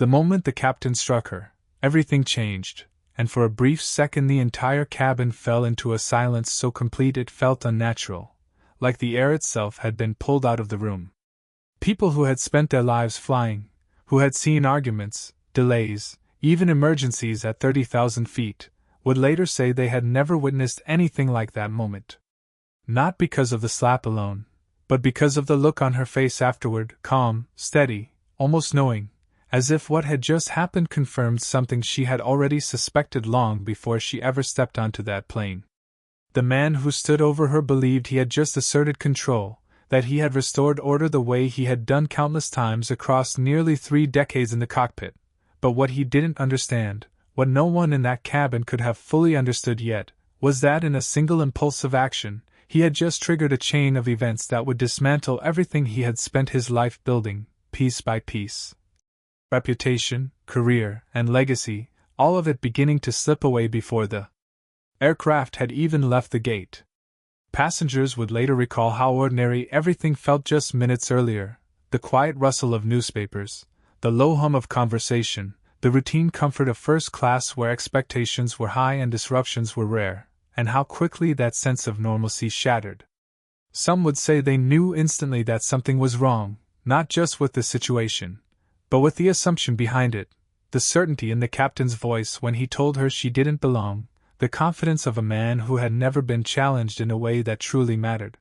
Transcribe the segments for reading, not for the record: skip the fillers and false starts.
The moment the captain struck her, everything changed, and for a brief second the entire cabin fell into a silence so complete it felt unnatural, like the air itself had been pulled out of the room. People who had spent their lives flying, who had seen arguments, delays, even emergencies at 30,000 feet, would later say they had never witnessed anything like that moment. Not because of the slap alone, but because of the look on her face afterward, calm, steady, almost knowing, as if what had just happened confirmed something she had already suspected long before she ever stepped onto that plane. The man who stood over her believed he had just asserted control, that he had restored order the way he had done countless times across nearly 3 decades in the cockpit. But what he didn't understand, what no one in that cabin could have fully understood yet, was that in a single impulsive action, he had just triggered a chain of events that would dismantle everything he had spent his life building, piece by piece. Reputation, career, and legacy, all of it beginning to slip away before the aircraft had even left the gate. Passengers would later recall how ordinary everything felt just minutes earlier: the quiet rustle of newspapers, the low hum of conversation, the routine comfort of first class where expectations were high and disruptions were rare, and how quickly that sense of normalcy shattered. Some would say they knew instantly that something was wrong, not just with the situation, but with the assumption behind it, the certainty in the captain's voice when he told her she didn't belong, the confidence of a man who had never been challenged in a way that truly mattered.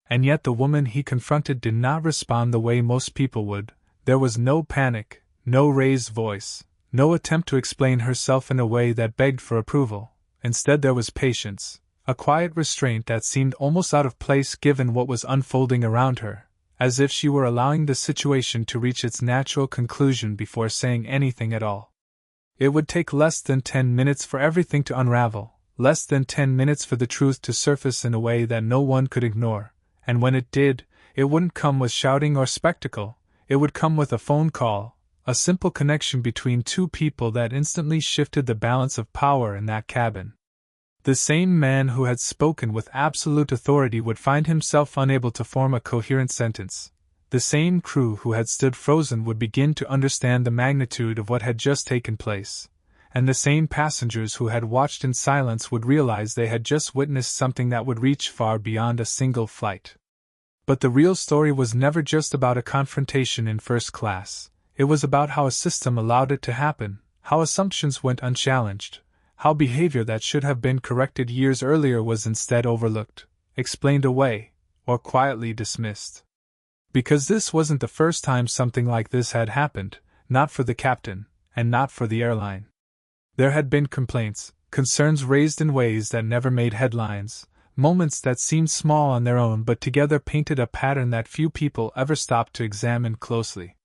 And yet the woman he confronted did not respond the way most people would. There was no panic, no raised voice, no attempt to explain herself in a way that begged for approval. Instead there was patience, a quiet restraint that seemed almost out of place given what was unfolding around her, as if she were allowing the situation to reach its natural conclusion before saying anything at all. It would take less than 10 minutes for everything to unravel, less than 10 minutes for the truth to surface in a way that no one could ignore, and when it did, it wouldn't come with shouting or spectacle, it would come with a phone call, a simple connection between two people that instantly shifted the balance of power in that cabin. The same man who had spoken with absolute authority would find himself unable to form a coherent sentence. The same crew who had stood frozen would begin to understand the magnitude of what had just taken place, and the same passengers who had watched in silence would realize they had just witnessed something that would reach far beyond a single flight. But the real story was never just about a confrontation in first class. It was about how a system allowed it to happen, how assumptions went unchallenged, how behavior that should have been corrected years earlier was instead overlooked, explained away, or quietly dismissed. Because this wasn't the first time something like this had happened, not for the captain, and not for the airline. There had been complaints, concerns raised in ways that never made headlines, moments that seemed small on their own but together painted a pattern that few people ever stopped to examine closely.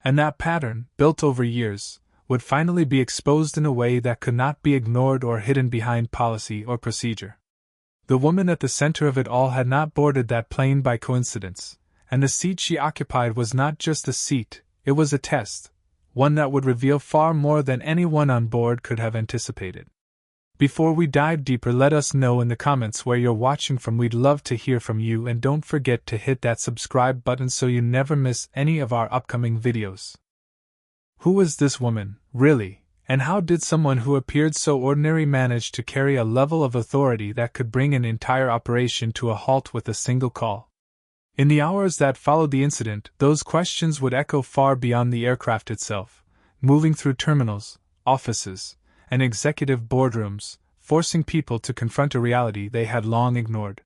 And that pattern, built over years, would finally be exposed in a way that could not be ignored or hidden behind policy or procedure. The woman at the center of it all had not boarded that plane by coincidence. And the seat she occupied was not just a seat, it was a test, one that would reveal far more than anyone on board could have anticipated. Before we dive deeper, let us know in the comments where you're watching from. We'd love to hear from you, and don't forget to hit that subscribe button so you never miss any of our upcoming videos. Who was this woman, really, and how did someone who appeared so ordinary manage to carry a level of authority that could bring an entire operation to a halt with a single call? In the hours that followed the incident, those questions would echo far beyond the aircraft itself, moving through terminals, offices, and executive boardrooms, forcing people to confront a reality they had long ignored.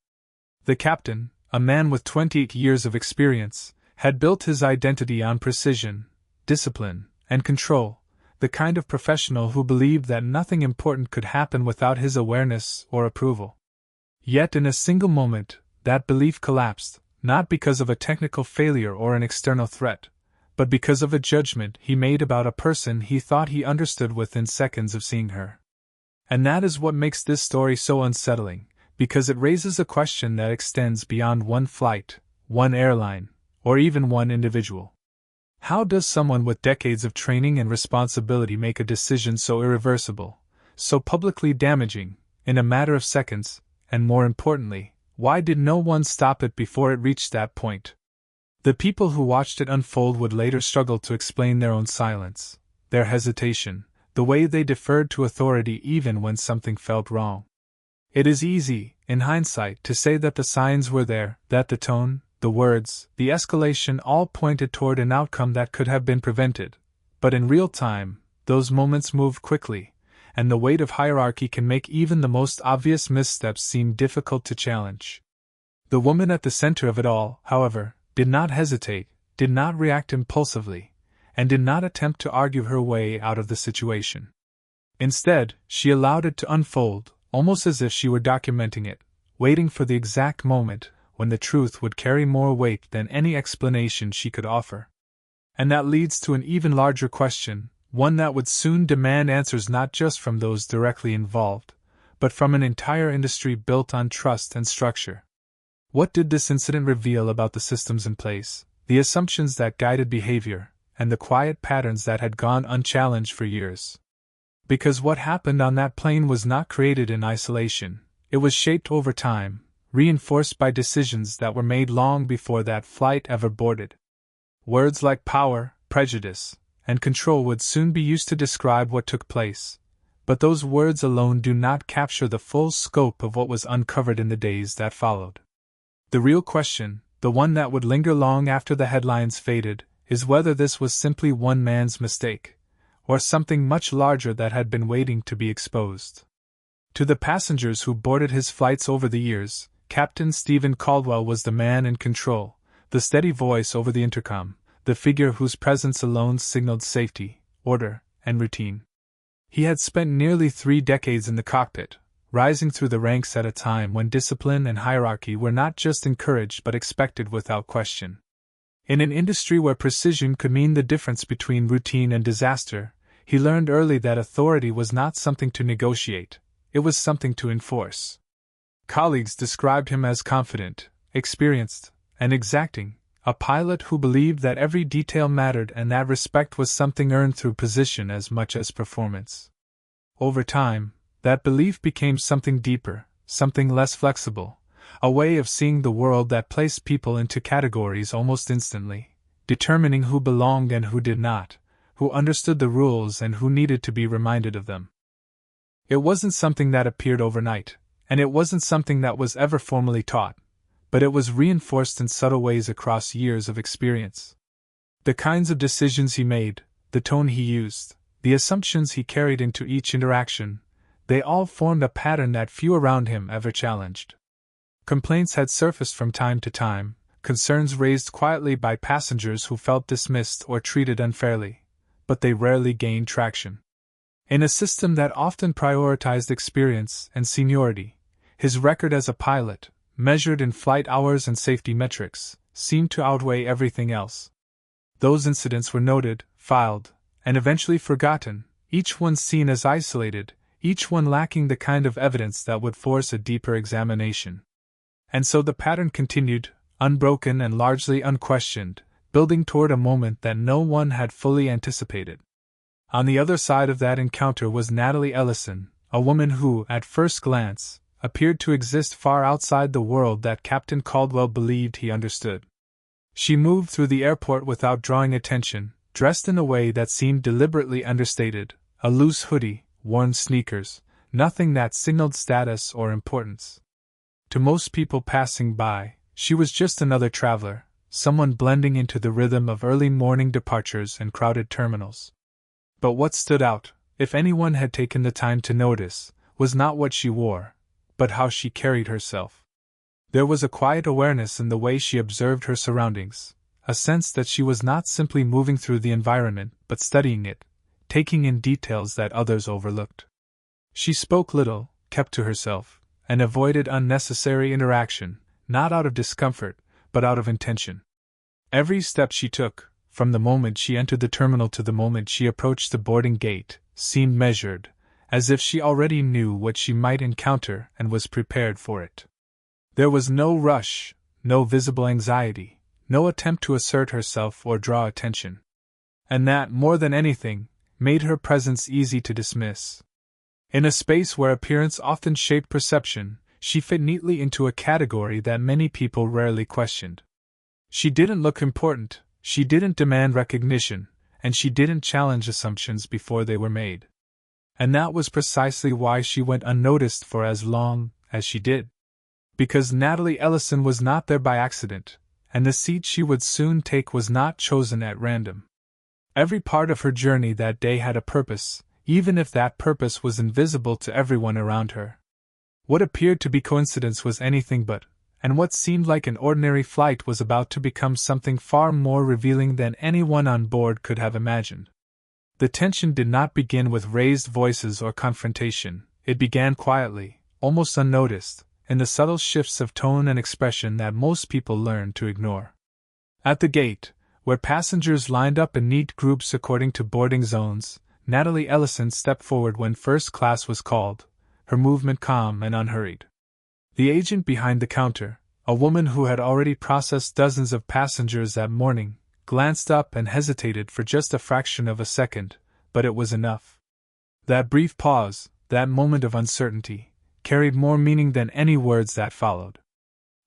The captain, a man with 28 years of experience, had built his identity on precision, discipline, and control, the kind of professional who believed that nothing important could happen without his awareness or approval. Yet in a single moment, that belief collapsed. Not because of a technical failure or an external threat, but because of a judgment he made about a person he thought he understood within seconds of seeing her. And that is what makes this story so unsettling, because it raises a question that extends beyond one flight, one airline, or even one individual. How does someone with decades of training and responsibility make a decision so irreversible, so publicly damaging, in a matter of seconds, and more importantly, why did no one stop it before it reached that point? The people who watched it unfold would later struggle to explain their own silence, their hesitation, the way they deferred to authority even when something felt wrong. It is easy, in hindsight, to say that the signs were there, that the tone, the words, the escalation all pointed toward an outcome that could have been prevented. But in real time, those moments move quickly, and the weight of hierarchy can make even the most obvious missteps seem difficult to challenge. The woman at the center of it all, however, did not hesitate, did not react impulsively, and did not attempt to argue her way out of the situation. Instead, she allowed it to unfold, almost as if she were documenting it, waiting for the exact moment when the truth would carry more weight than any explanation she could offer. And that leads to an even larger question, one that would soon demand answers not just from those directly involved, but from an entire industry built on trust and structure. What did this incident reveal about the systems in place, the assumptions that guided behavior, and the quiet patterns that had gone unchallenged for years? Because what happened on that plane was not created in isolation, it was shaped over time, reinforced by decisions that were made long before that flight ever boarded. Words like power, prejudice, and control would soon be used to describe what took place, but those words alone do not capture the full scope of what was uncovered in the days that followed. The real question, the one that would linger long after the headlines faded, is whether this was simply one man's mistake, or something much larger that had been waiting to be exposed. To the passengers who boarded his flights over the years, Captain Steven Caldwell was the man in control, the steady voice over the intercom, the figure whose presence alone signaled safety, order, and routine. He had spent nearly 3 decades in the cockpit, rising through the ranks at a time when discipline and hierarchy were not just encouraged but expected without question. In an industry where precision could mean the difference between routine and disaster, he learned early that authority was not something to negotiate, it was something to enforce. Colleagues described him as confident, experienced, and exacting, a pilot who believed that every detail mattered and that respect was something earned through position as much as performance. Over time, that belief became something deeper, something less flexible, a way of seeing the world that placed people into categories almost instantly, determining who belonged and who did not, who understood the rules and who needed to be reminded of them. It wasn't something that appeared overnight, and it wasn't something that was ever formally taught, but it was reinforced in subtle ways across years of experience. The kinds of decisions he made, the tone he used, the assumptions he carried into each interaction, they all formed a pattern that few around him ever challenged. Complaints had surfaced from time to time, concerns raised quietly by passengers who felt dismissed or treated unfairly, but they rarely gained traction. In a system that often prioritized experience and seniority, his record as a pilot, measured in flight hours and safety metrics, seemed to outweigh everything else. Those incidents were noted, filed, and eventually forgotten, each one seen as isolated, each one lacking the kind of evidence that would force a deeper examination. And so the pattern continued, unbroken and largely unquestioned, building toward a moment that no one had fully anticipated. On the other side of that encounter was Natalie Ellison, a woman who, at first glance, appeared to exist far outside the world that Captain Caldwell believed he understood. She moved through the airport without drawing attention, dressed in a way that seemed deliberately understated, a loose hoodie, worn sneakers, nothing that signaled status or importance. To most people passing by, she was just another traveler, someone blending into the rhythm of early morning departures and crowded terminals. But what stood out, if anyone had taken the time to notice, was not what she wore, but how she carried herself. There was a quiet awareness in the way she observed her surroundings, a sense that she was not simply moving through the environment but studying it, taking in details that others overlooked. She spoke little, kept to herself, and avoided unnecessary interaction, not out of discomfort, but out of intention. Every step she took, from the moment she entered the terminal to the moment she approached the boarding gate, seemed measured, as if she already knew what she might encounter and was prepared for it. There was no rush, no visible anxiety, no attempt to assert herself or draw attention. And that, more than anything, made her presence easy to dismiss. In a space where appearance often shaped perception, she fit neatly into a category that many people rarely questioned. She didn't look important, she didn't demand recognition, and she didn't challenge assumptions before they were made. And that was precisely why she went unnoticed for as long as she did. Because Natalie Ellison was not there by accident, and the seat she would soon take was not chosen at random. Every part of her journey that day had a purpose, even if that purpose was invisible to everyone around her. What appeared to be coincidence was anything but, and what seemed like an ordinary flight was about to become something far more revealing than anyone on board could have imagined. The tension did not begin with raised voices or confrontation. It began quietly, almost unnoticed, in the subtle shifts of tone and expression that most people learn to ignore. At the gate, where passengers lined up in neat groups according to boarding zones, Natalie Ellison stepped forward when first class was called, her movement calm and unhurried. The agent behind the counter, a woman who had already processed dozens of passengers that morning, glanced up and hesitated for just a fraction of a second, but it was enough. That brief pause, that moment of uncertainty, carried more meaning than any words that followed.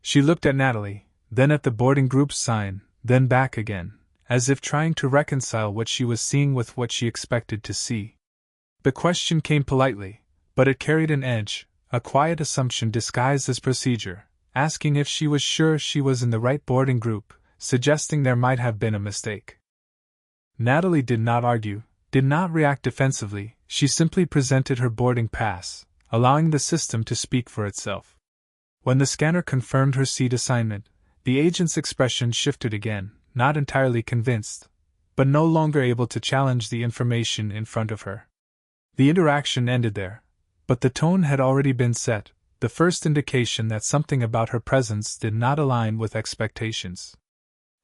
She looked at Natalie, then at the boarding group's sign, then back again, as if trying to reconcile what she was seeing with what she expected to see. The question came politely, but it carried an edge, a quiet assumption disguised as procedure, asking if she was sure she was in the right boarding group, suggesting there might have been a mistake. Natalie did not argue, did not react defensively, she simply presented her boarding pass, allowing the system to speak for itself. When the scanner confirmed her seat assignment, the agent's expression shifted again, not entirely convinced, but no longer able to challenge the information in front of her. The interaction ended there, but the tone had already been set, the first indication that something about her presence did not align with expectations.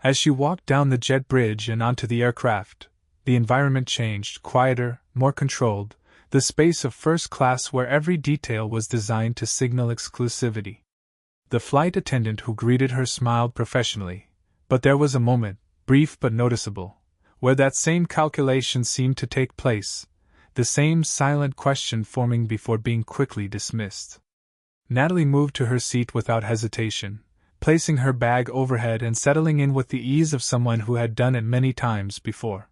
As she walked down the jet bridge and onto the aircraft, the environment changed, quieter, more controlled, the space of first class where every detail was designed to signal exclusivity. The flight attendant who greeted her smiled professionally, but there was a moment, brief but noticeable, where that same calculation seemed to take place, the same silent question forming before being quickly dismissed. Natalie moved to her seat without hesitation, placing her bag overhead and settling in with the ease of someone who had done it many times before.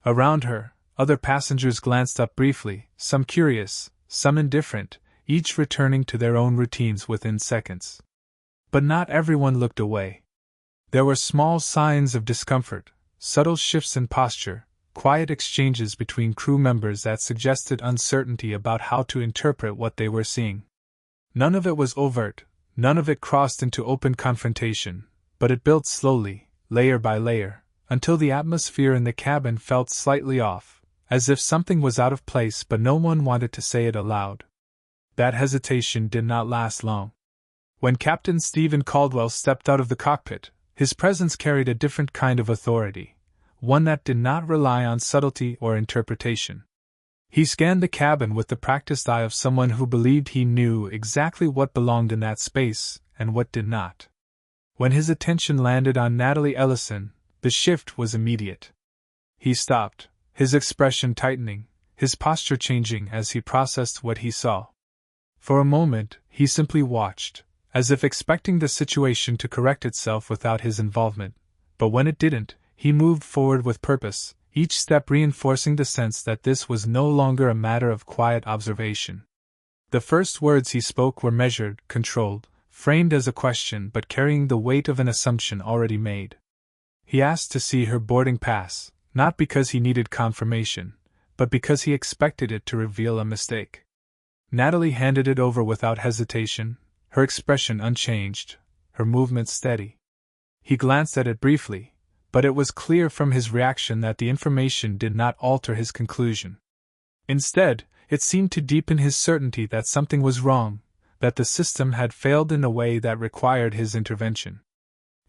Around her, other passengers glanced up briefly, some curious, some indifferent, each returning to their own routines within seconds. But not everyone looked away. There were small signs of discomfort, subtle shifts in posture, quiet exchanges between crew members that suggested uncertainty about how to interpret what they were seeing. None of it was overt, none of it crossed into open confrontation, but it built slowly, layer by layer, until the atmosphere in the cabin felt slightly off, as if something was out of place but no one wanted to say it aloud. That hesitation did not last long. When Captain Steven Caldwell stepped out of the cockpit, his presence carried a different kind of authority, one that did not rely on subtlety or interpretation. He scanned the cabin with the practiced eye of someone who believed he knew exactly what belonged in that space and what did not. When his attention landed on Natalie Ellison, the shift was immediate. He stopped, his expression tightening, his posture changing as he processed what he saw. For a moment, he simply watched, as if expecting the situation to correct itself without his involvement, but when it didn't, he moved forward with purpose, each step reinforcing the sense that this was no longer a matter of quiet observation. The first words he spoke were measured, controlled, framed as a question but carrying the weight of an assumption already made. He asked to see her boarding pass, not because he needed confirmation, but because he expected it to reveal a mistake. Natalie handed it over without hesitation, her expression unchanged, her movements steady. He glanced at it briefly, but it was clear from his reaction that the information did not alter his conclusion. Instead, it seemed to deepen his certainty that something was wrong, that the system had failed in a way that required his intervention.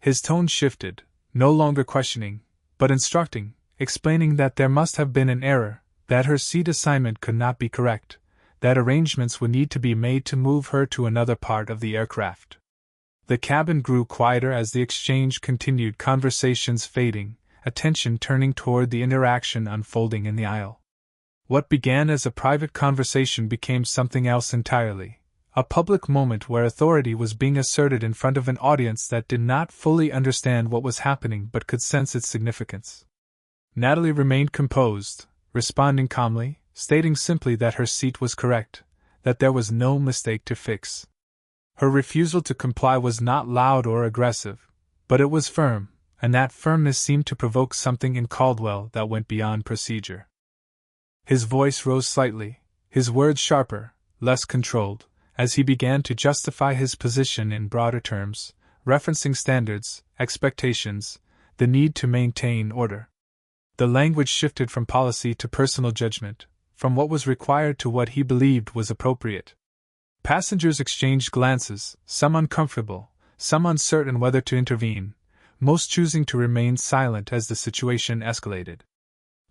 His tone shifted, no longer questioning, but instructing, explaining that there must have been an error, that her seat assignment could not be correct, that arrangements would need to be made to move her to another part of the aircraft. The cabin grew quieter as the exchange continued, conversations fading, attention turning toward the interaction unfolding in the aisle. What began as a private conversation became something else entirely, a public moment where authority was being asserted in front of an audience that did not fully understand what was happening but could sense its significance. Natalie remained composed, responding calmly, stating simply that her seat was correct, that there was no mistake to fix. Her refusal to comply was not loud or aggressive, but it was firm, and that firmness seemed to provoke something in Caldwell that went beyond procedure. His voice rose slightly, his words sharper, less controlled, as he began to justify his position in broader terms, referencing standards, expectations, the need to maintain order. The language shifted from policy to personal judgment, from what was required to what he believed was appropriate. Passengers exchanged glances, some uncomfortable, some uncertain whether to intervene, most choosing to remain silent as the situation escalated.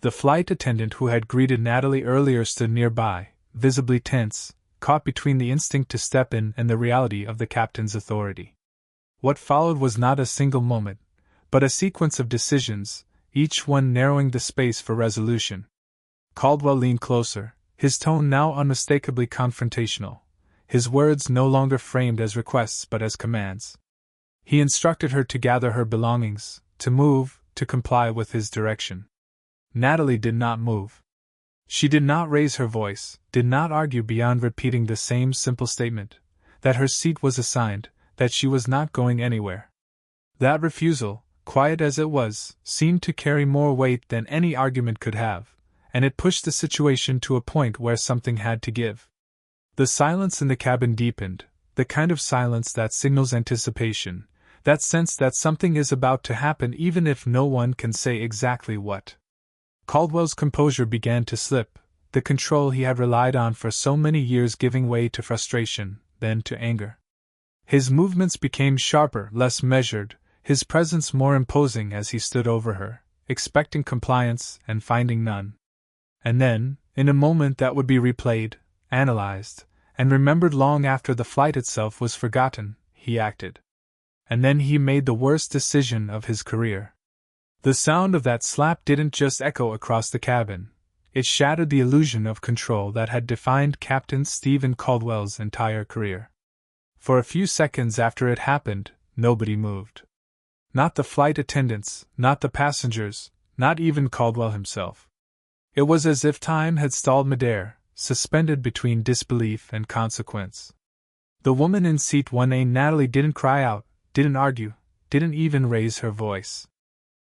The flight attendant who had greeted Natalie earlier stood nearby, visibly tense, caught between the instinct to step in and the reality of the captain's authority. What followed was not a single moment, but a sequence of decisions, each one narrowing the space for resolution. Caldwell leaned closer, his tone now unmistakably confrontational, his words no longer framed as requests but as commands. He instructed her to gather her belongings, to move, to comply with his direction. Natalie did not move. She did not raise her voice, did not argue beyond repeating the same simple statement, that her seat was assigned, that she was not going anywhere. That refusal, quiet as it was, seemed to carry more weight than any argument could have, and it pushed the situation to a point where something had to give. The silence in the cabin deepened, the kind of silence that signals anticipation, that sense that something is about to happen even if no one can say exactly what. Caldwell's composure began to slip, the control he had relied on for so many years giving way to frustration, then to anger. His movements became sharper, less measured, his presence more imposing as he stood over her, expecting compliance and finding none. And then, in a moment that would be replayed, analyzed, and remembered long after the flight itself was forgotten, he acted. And then he made the worst decision of his career. The sound of that slap didn't just echo across the cabin, it shattered the illusion of control that had defined Captain Steven Caldwell's entire career. For a few seconds after it happened, nobody moved. Not the flight attendants, not the passengers, not even Caldwell himself. It was as if time had stalled midair, suspended between disbelief and consequence. The woman in seat 1A, Natalie, didn't cry out, didn't argue, didn't even raise her voice.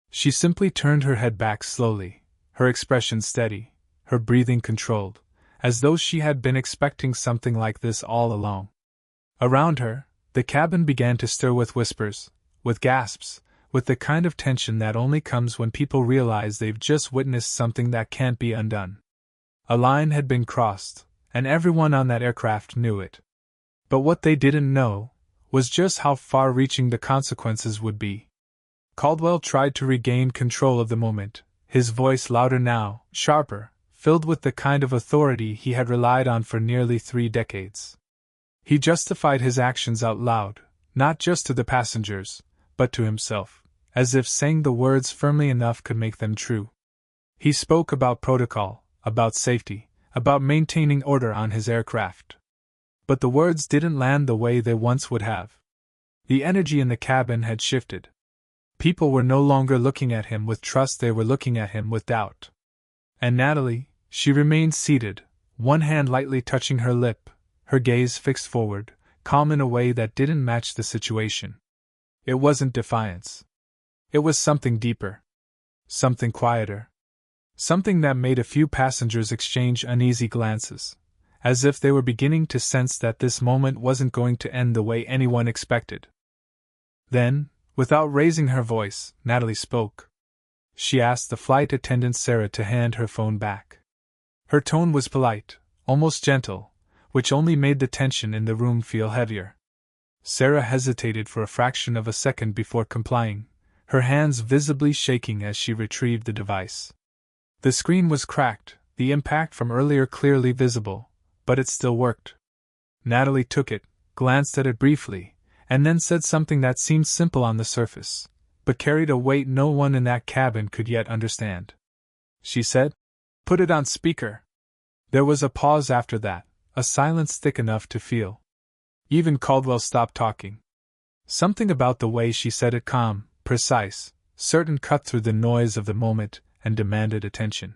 She simply turned her head back slowly, her expression steady, her breathing controlled, as though she had been expecting something like this all along. Around her, the cabin began to stir with whispers, with gasps, with the kind of tension that only comes when people realize they've just witnessed something that can't be undone. A line had been crossed, and everyone on that aircraft knew it. But what they didn't know was just how far-reaching the consequences would be. Caldwell tried to regain control of the moment, his voice louder now, sharper, filled with the kind of authority he had relied on for nearly 3 decades. He justified his actions out loud, not just to the passengers, but to himself, as if saying the words firmly enough could make them true. He spoke about protocol, about safety, about maintaining order on his aircraft. But the words didn't land the way they once would have. The energy in the cabin had shifted. People were no longer looking at him with trust, they were looking at him with doubt. And Natalie, she remained seated, one hand lightly touching her lip, her gaze fixed forward, calm in a way that didn't match the situation. It wasn't defiance. It was something deeper. Something quieter. Something that made a few passengers exchange uneasy glances, as if they were beginning to sense that this moment wasn't going to end the way anyone expected. Then, without raising her voice, Natalie spoke. She asked the flight attendant Sarah to hand her phone back. Her tone was polite, almost gentle, which only made the tension in the room feel heavier. Sarah hesitated for a fraction of a second before complying, her hands visibly shaking as she retrieved the device. The screen was cracked, the impact from earlier clearly visible, but it still worked. Natalie took it, glanced at it briefly, and then said something that seemed simple on the surface, but carried a weight no one in that cabin could yet understand. She said, "Put it on speaker." There was a pause after that, a silence thick enough to feel. Even Caldwell stopped talking. Something about the way she said it, calm, precise, certain, cut through the noise of the moment and demanded attention.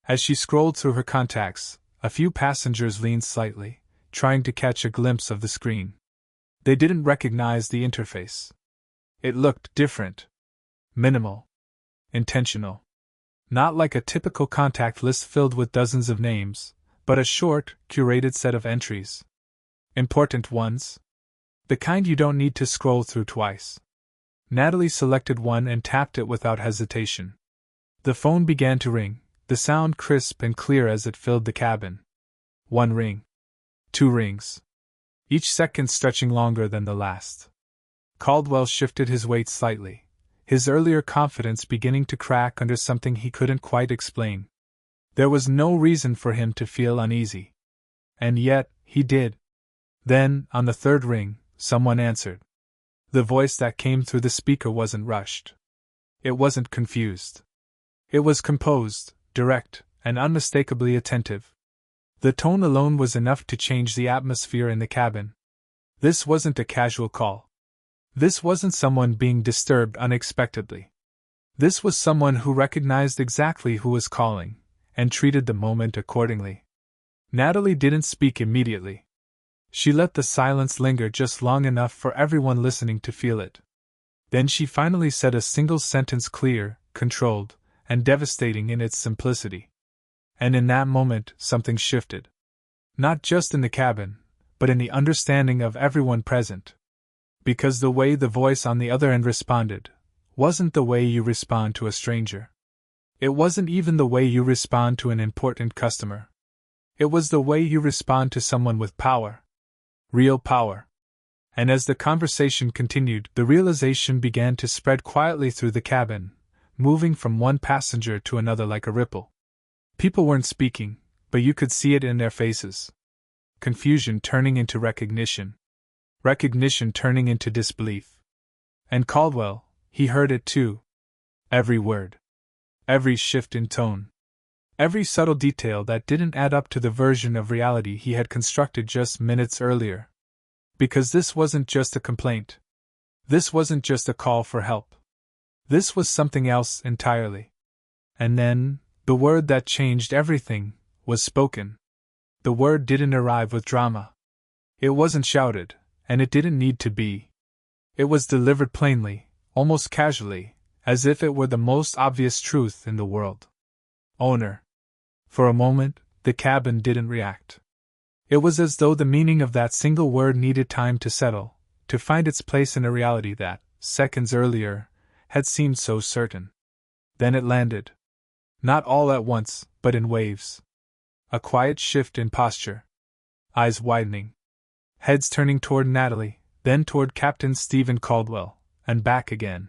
As she scrolled through her contacts, a few passengers leaned slightly, trying to catch a glimpse of the screen. They didn't recognize the interface. It looked different. Minimal. Intentional. Not like a typical contact list filled with dozens of names, but a short, curated set of entries. Important ones. The kind you don't need to scroll through twice. Natalie selected one and tapped it without hesitation. The phone began to ring, the sound crisp and clear as it filled the cabin. 1 ring. 2 rings. Each second stretching longer than the last. Caldwell shifted his weight slightly, his earlier confidence beginning to crack under something he couldn't quite explain. There was no reason for him to feel uneasy. And yet, he did. Then, on the 3rd ring, someone answered. The voice that came through the speaker wasn't rushed. It wasn't confused. It was composed, direct, and unmistakably attentive. The tone alone was enough to change the atmosphere in the cabin. This wasn't a casual call. This wasn't someone being disturbed unexpectedly. This was someone who recognized exactly who was calling, and treated the moment accordingly. Natalie didn't speak immediately. She let the silence linger just long enough for everyone listening to feel it. Then she finally said a single sentence, clear, controlled, and devastating in its simplicity. And in that moment, something shifted. Not just in the cabin, but in the understanding of everyone present. Because the way the voice on the other end responded wasn't the way you respond to a stranger. It wasn't even the way you respond to an important customer. It was the way you respond to someone with power. Real power. And as the conversation continued, the realization began to spread quietly through the cabin, moving from one passenger to another like a ripple. People weren't speaking, but you could see it in their faces. Confusion turning into recognition. Recognition turning into disbelief. And Caldwell, he heard it too. Every word. Every shift in tone. Every subtle detail that didn't add up to the version of reality he had constructed just minutes earlier. Because this wasn't just a complaint. This wasn't just a call for help. This was something else entirely. And then, the word that changed everything was spoken. The word didn't arrive with drama. It wasn't shouted, and it didn't need to be. It was delivered plainly, almost casually, as if it were the most obvious truth in the world. Owner. For a moment, the cabin didn't react. It was as though the meaning of that single word needed time to settle, to find its place in a reality that, seconds earlier, had seemed so certain. Then it landed. Not all at once, but in waves. A quiet shift in posture. Eyes widening. Heads turning toward Natalie, then toward Captain Steven Caldwell, and back again.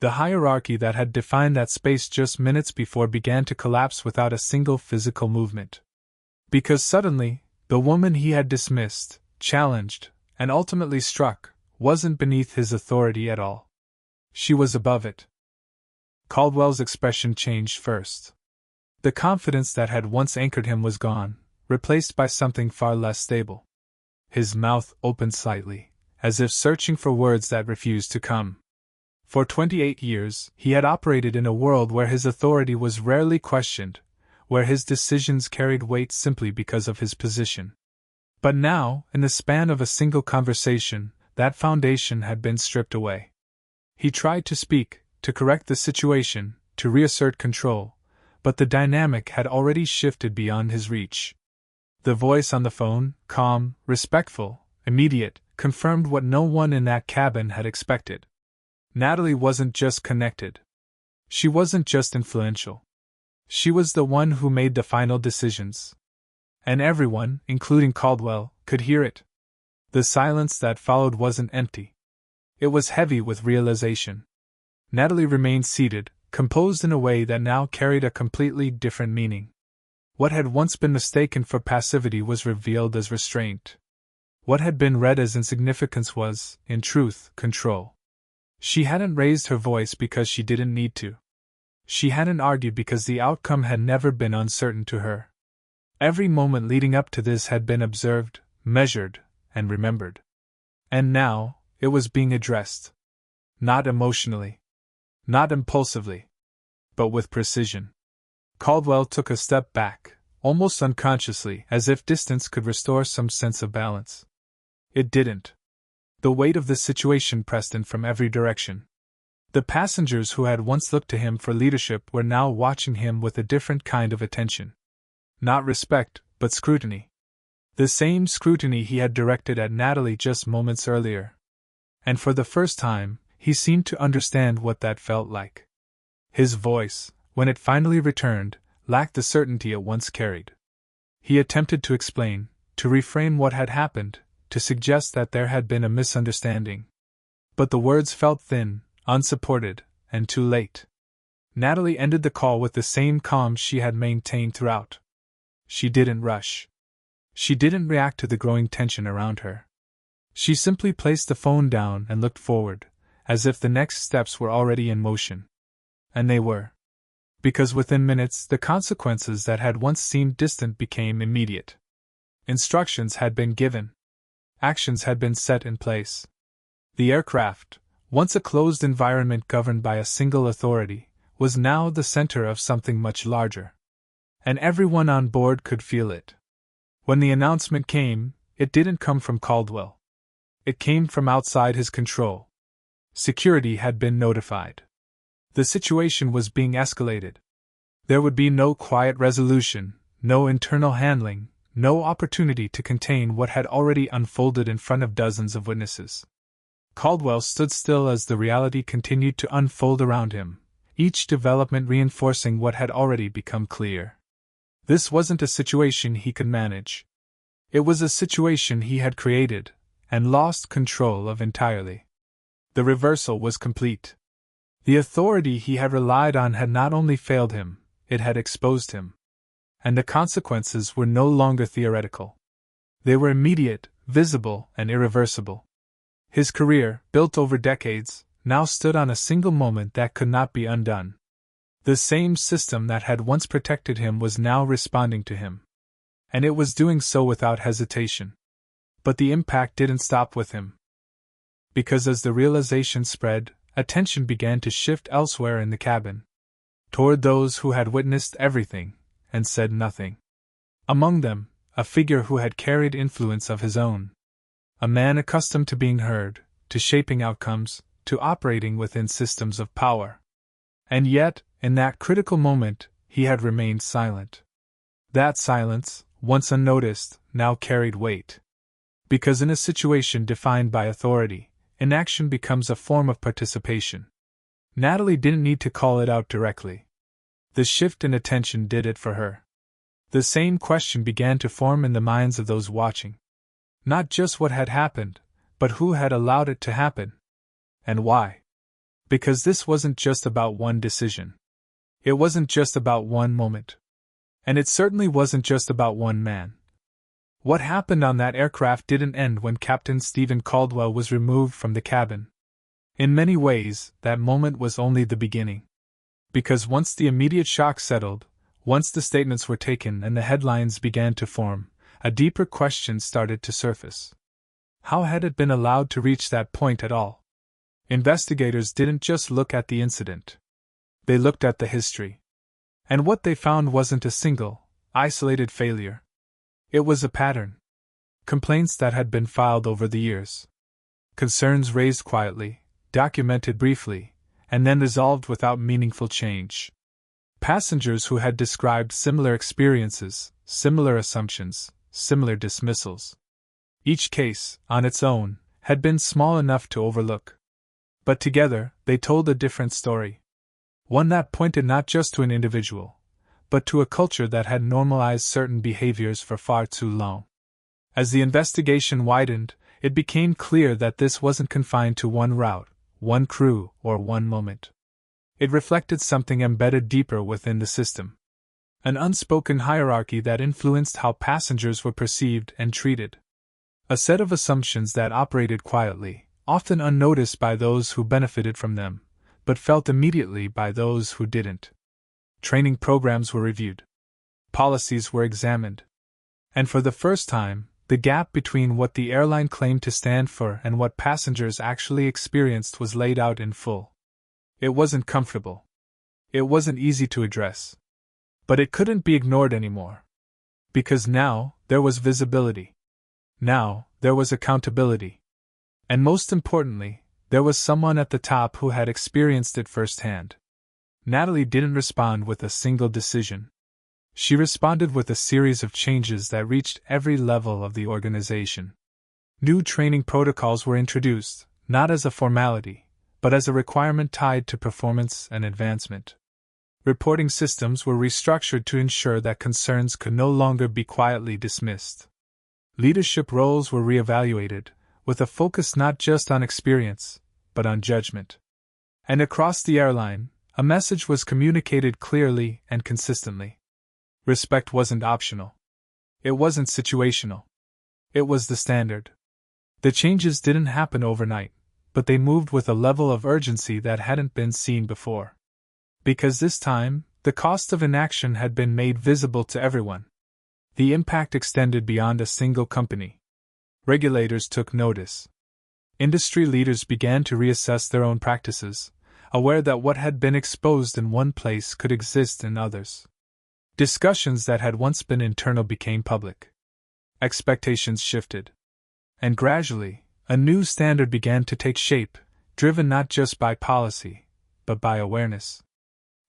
The hierarchy that had defined that space just minutes before began to collapse without a single physical movement. Because suddenly, the woman he had dismissed, challenged, and ultimately struck, wasn't beneath his authority at all. She was above it. Caldwell's expression changed first. The confidence that had once anchored him was gone, replaced by something far less stable. His mouth opened slightly, as if searching for words that refused to come. For 28 years, he had operated in a world where his authority was rarely questioned, where his decisions carried weight simply because of his position. But now, in the span of a single conversation, that foundation had been stripped away. He tried to speak, to correct the situation, to reassert control, but the dynamic had already shifted beyond his reach. The voice on the phone, calm, respectful, immediate, confirmed what no one in that cabin had expected. Natalie wasn't just connected. She wasn't just influential. She was the one who made the final decisions. And everyone, including Caldwell, could hear it. The silence that followed wasn't empty. It was heavy with realization. Natalie remained seated, composed in a way that now carried a completely different meaning. What had once been mistaken for passivity was revealed as restraint. What had been read as insignificance was, in truth, control. She hadn't raised her voice because she didn't need to. She hadn't argued because the outcome had never been uncertain to her. Every moment leading up to this had been observed, measured, and remembered. And now, it was being addressed. Not emotionally. Not impulsively. but with precision. Caldwell took a step back, almost unconsciously, as if distance could restore some sense of balance. It didn't. The weight of the situation pressed in from every direction. The passengers who had once looked to him for leadership were now watching him with a different kind of attention. Not respect, but scrutiny. The same scrutiny he had directed at Natalie just moments earlier. And for the first time, he seemed to understand what that felt like. His voice, when it finally returned, lacked the certainty it once carried. He attempted to explain, to reframe what had happened, to suggest that there had been a misunderstanding. But the words felt thin, unsupported, and too late. Natalie ended the call with the same calm she had maintained throughout. She didn't rush. She didn't react to the growing tension around her. She simply placed the phone down and looked forward, as if the next steps were already in motion. And they were. Because within minutes the consequences that had once seemed distant became immediate. Instructions had been given. Actions had been set in place. The aircraft, once a closed environment governed by a single authority, was now the center of something much larger. And everyone on board could feel it. When the announcement came, it didn't come from Caldwell. It came from outside his control. Security had been notified. The situation was being escalated. There would be no quiet resolution, no internal handling, no opportunity to contain what had already unfolded in front of dozens of witnesses. Caldwell stood still as the reality continued to unfold around him, each development reinforcing what had already become clear. This wasn't a situation he could manage. It was a situation he had created, and lost control of entirely. The reversal was complete. The authority he had relied on had not only failed him, it had exposed him. And the consequences were no longer theoretical. They were immediate, visible, and irreversible. His career, built over decades, now stood on a single moment that could not be undone. The same system that had once protected him was now responding to him. And it was doing so without hesitation. But the impact didn't stop with him. Because as the realization spread, attention began to shift elsewhere in the cabin. Toward those who had witnessed everything, and said nothing. Among them, a figure who had carried influence of his own. A man accustomed to being heard, to shaping outcomes, to operating within systems of power. And yet, in that critical moment, he had remained silent. That silence, once unnoticed, now carried weight. Because in a situation defined by authority, inaction becomes a form of participation. Natalie didn't need to call it out directly. The shift in attention did it for her. The same question began to form in the minds of those watching. Not just what had happened, but who had allowed it to happen. And why? Because this wasn't just about one decision. It wasn't just about one moment. And it certainly wasn't just about one man. What happened on that aircraft didn't end when Captain Steven Caldwell was removed from the cabin. In many ways, that moment was only the beginning. Because once the immediate shock settled, once the statements were taken and the headlines began to form, a deeper question started to surface. How had it been allowed to reach that point at all? Investigators didn't just look at the incident. They looked at the history. And what they found wasn't a single, isolated failure. It was a pattern. Complaints that had been filed over the years. Concerns raised quietly, documented briefly, and then resolved without meaningful change. Passengers who had described similar experiences, similar assumptions, similar dismissals. Each case, on its own, had been small enough to overlook. But together, they told a different story. One that pointed not just to an individual, but to a culture that had normalized certain behaviors for far too long. As the investigation widened, it became clear that this wasn't confined to one route, one crew, or one moment. It reflected something embedded deeper within the system. An unspoken hierarchy that influenced how passengers were perceived and treated. A set of assumptions that operated quietly, often unnoticed by those who benefited from them, but felt immediately by those who didn't. Training programs were reviewed. Policies were examined. And for the first time, the gap between what the airline claimed to stand for and what passengers actually experienced was laid out in full. It wasn't comfortable. It wasn't easy to address. But it couldn't be ignored anymore. Because now, there was visibility. Now, there was accountability. And most importantly, there was someone at the top who had experienced it firsthand. Natalie didn't respond with a single decision. She responded with a series of changes that reached every level of the organization. New training protocols were introduced, not as a formality, but as a requirement tied to performance and advancement. Reporting systems were restructured to ensure that concerns could no longer be quietly dismissed. Leadership roles were reevaluated, with a focus not just on experience, but on judgment. And across the airline, a message was communicated clearly and consistently. Respect wasn't optional. It wasn't situational. It was the standard. The changes didn't happen overnight, but they moved with a level of urgency that hadn't been seen before. Because this time, the cost of inaction had been made visible to everyone. The impact extended beyond a single company. Regulators took notice. Industry leaders began to reassess their own practices, aware that what had been exposed in one place could exist in others. Discussions that had once been internal became public. Expectations shifted. And gradually, a new standard began to take shape, driven not just by policy, but by awareness.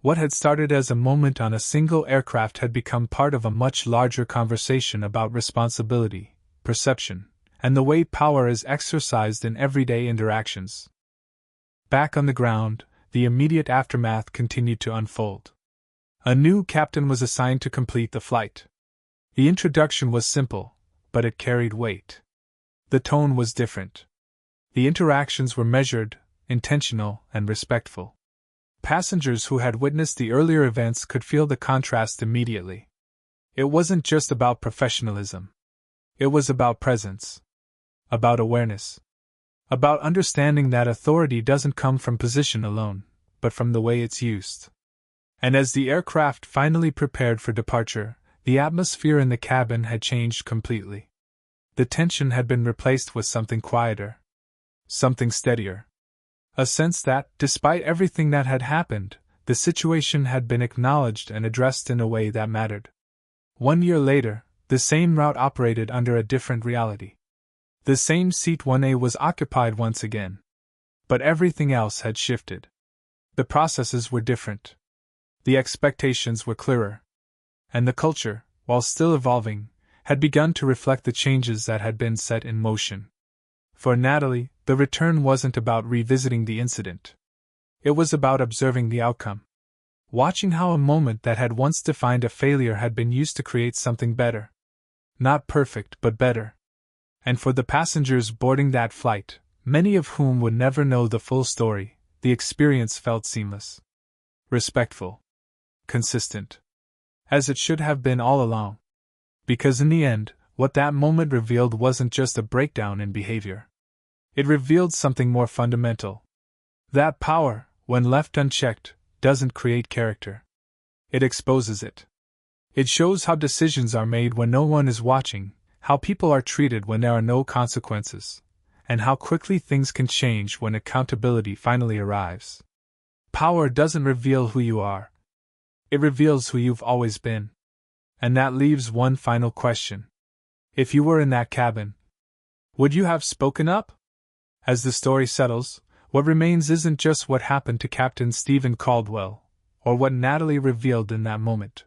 What had started as a moment on a single aircraft had become part of a much larger conversation about responsibility, perception, and the way power is exercised in everyday interactions. Back on the ground, the immediate aftermath continued to unfold. A new captain was assigned to complete the flight. The introduction was simple, but it carried weight. The tone was different. The interactions were measured, intentional, and respectful. Passengers who had witnessed the earlier events could feel the contrast immediately. It wasn't just about professionalism. It was about presence. About awareness. About understanding that authority doesn't come from position alone, but from the way it's used. And as the aircraft finally prepared for departure, the atmosphere in the cabin had changed completely. The tension had been replaced with something quieter. Something steadier. A sense that, despite everything that had happened, the situation had been acknowledged and addressed in a way that mattered. 1 year later, the same route operated under a different reality. The same seat 1A was occupied once again. But everything else had shifted. The processes were different. The expectations were clearer. And the culture, while still evolving, had begun to reflect the changes that had been set in motion. For Natalie, the return wasn't about revisiting the incident. It was about observing the outcome. Watching how a moment that had once defined a failure had been used to create something better. Not perfect, but better. And for the passengers boarding that flight, many of whom would never know the full story, the experience felt seamless. Respectful. Consistent. As it should have been all along. Because in the end, what that moment revealed wasn't just a breakdown in behavior. It revealed something more fundamental. That power, when left unchecked, doesn't create character. It exposes it. It shows how decisions are made when no one is watching, how people are treated when there are no consequences, and how quickly things can change when accountability finally arrives. Power doesn't reveal who you are. It reveals who you've always been. And that leaves one final question. If you were in that cabin, would you have spoken up? As the story settles, what remains isn't just what happened to Captain Steven Caldwell, or what Natalie revealed in that moment.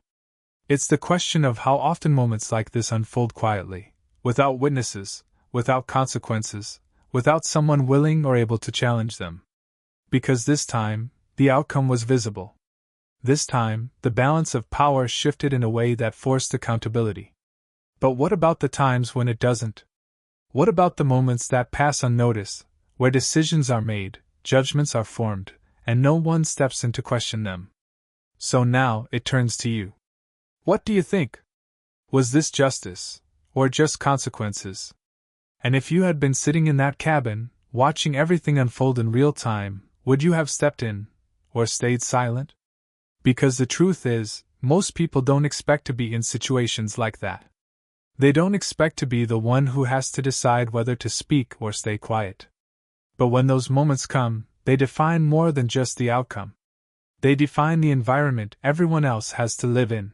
It's the question of how often moments like this unfold quietly, without witnesses, without consequences, without someone willing or able to challenge them. Because this time, the outcome was visible. This time, the balance of power shifted in a way that forced accountability. But what about the times when it doesn't? What about the moments that pass unnoticed, where decisions are made, judgments are formed, and no one steps in to question them? So now it turns to you. What do you think? Was this justice, or just consequences? And if you had been sitting in that cabin, watching everything unfold in real time, would you have stepped in, or stayed silent? Because the truth is, most people don't expect to be in situations like that. They don't expect to be the one who has to decide whether to speak or stay quiet. But when those moments come, they define more than just the outcome. They define the environment everyone else has to live in.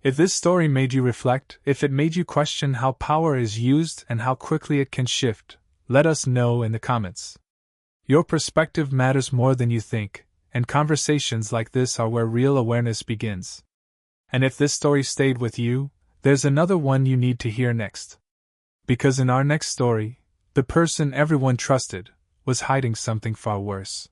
If this story made you reflect, if it made you question how power is used and how quickly it can shift, let us know in the comments. Your perspective matters more than you think, and conversations like this are where real awareness begins. And if this story stayed with you, there's another one you need to hear next. Because in our next story, the person everyone trusted was hiding something far worse.